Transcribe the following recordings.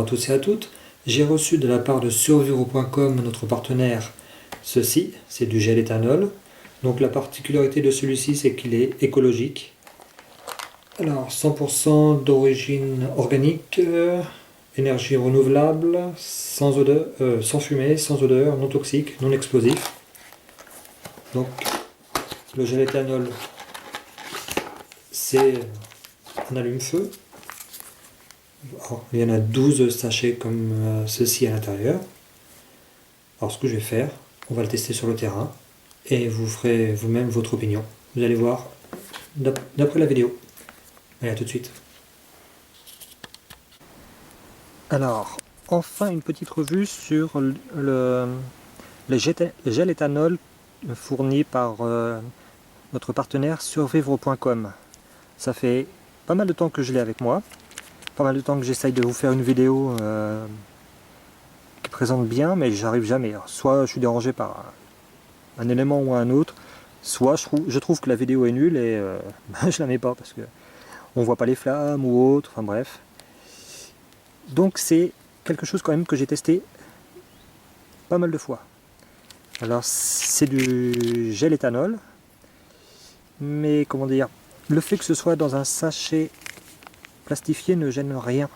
tous et à toutes. J'ai reçu de la part de survivre.com, notre partenaire, ceci, c'est du gel éthanol. Donc la particularité de celui-ci, c'est qu'il est écologique. Alors 100% d'origine organique, énergie renouvelable, sans odeur, sans fumée, sans odeur, non toxique, non explosif. Donc le gel éthanol, c'est un allume-feu. Il y en a 12 sachets comme ceci à l'intérieur. Alors ce que je vais faire, on va le tester sur le terrain et vous ferez vous-même votre opinion. Vous allez voir d'après la vidéo. Allez, à tout de suite. Alors, enfin une petite revue sur le gel éthanol fourni par notre partenaire survivre.com. Ça fait pas mal de temps que je l'ai avec moi, pas mal de temps que j'essaye de vous faire une vidéo qui présente bien, mais j'arrive jamais. Alors, soit je suis dérangé par un élément ou un autre, soit je trouve que la vidéo est nulle et je la mets pas parce que on voit pas les flammes ou autre, enfin bref. Donc c'est quelque chose quand même que j'ai testé pas mal de fois. Alors c'est du gel éthanol, mais comment dire, le fait que ce soit dans un sachet plastifié ne gêne rien.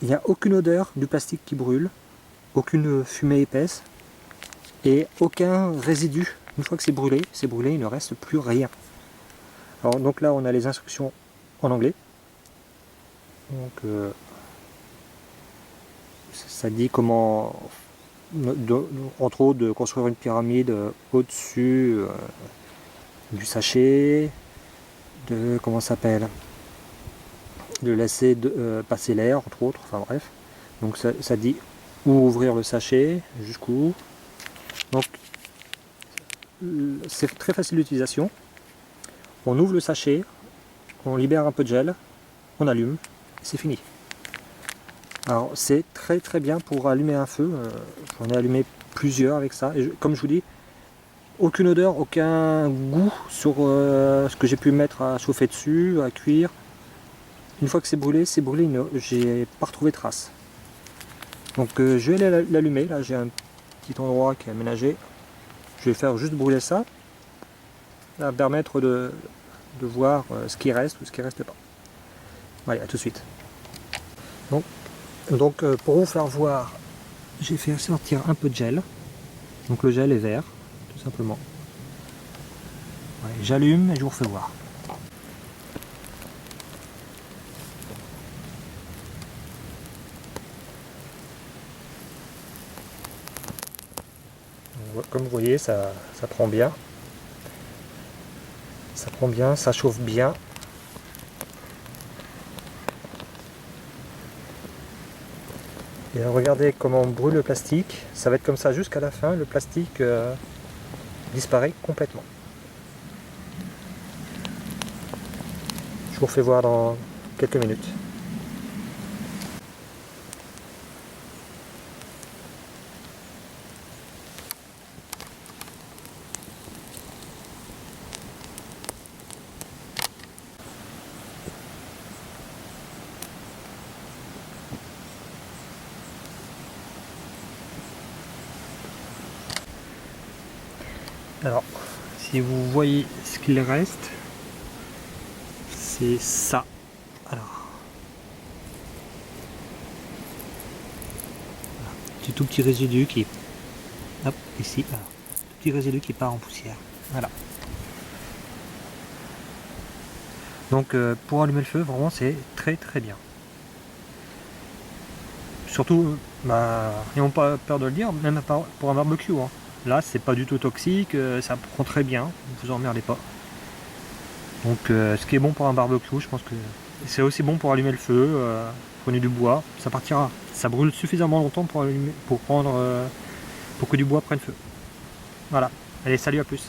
Il n'y a aucune odeur du plastique qui brûle, aucune fumée épaisse et aucun résidu. Une fois que c'est brûlé, il ne reste plus rien. Alors donc là on a les instructions en anglais. Donc ça dit comment, entre autres, de construire une pyramide au-dessus du sachet, de comment ça s'appelle, de laisser passer l'air, entre autres, enfin bref. Donc ça dit où ouvrir le sachet, jusqu'où. Donc c'est très facile d'utilisation. On ouvre le sachet, on libère un peu de gel, on allume, c'est fini. Alors c'est très très bien pour allumer un feu, j'en ai allumé plusieurs avec ça, et comme je vous dis, aucune odeur, aucun goût sur ce que j'ai pu mettre à chauffer dessus, à cuire. Une fois que c'est brûlé, j'ai pas retrouvé de trace. Donc je vais aller l'allumer, là j'ai un petit endroit qui est aménagé, je vais faire juste brûler ça, ça va me permettre de voir ce qui reste ou ce qui reste pas. Allez, à tout de suite. Donc pour vous faire voir, j'ai fait sortir un peu de gel. Donc le gel est vert, tout simplement. Ouais, j'allume et je vous refais voir. Comme vous voyez, ça prend bien. Ça prend bien, ça chauffe bien. Et regardez comment on brûle le plastique. Ça va être comme ça jusqu'à la fin. Le plastique disparaît complètement. Je vous refais voir dans quelques minutes. Alors, si vous voyez ce qu'il reste, c'est ça. Alors, voilà. Tout petit résidu qui, hop, ici, alors, tout petit résidu qui part en poussière. Voilà. Donc, pour allumer le feu, vraiment, c'est très très bien. Surtout, n'ayons pas peur de le dire, même pour un barbecue. Hein. Là, c'est pas du tout toxique, ça prend très bien, ne vous emmerdez pas. Donc, ce qui est bon pour un barbecue, je pense que c'est aussi bon pour allumer le feu. Prenez du bois, ça partira. Ça brûle suffisamment longtemps pour que du bois prenne feu. Voilà. Allez, salut, à plus.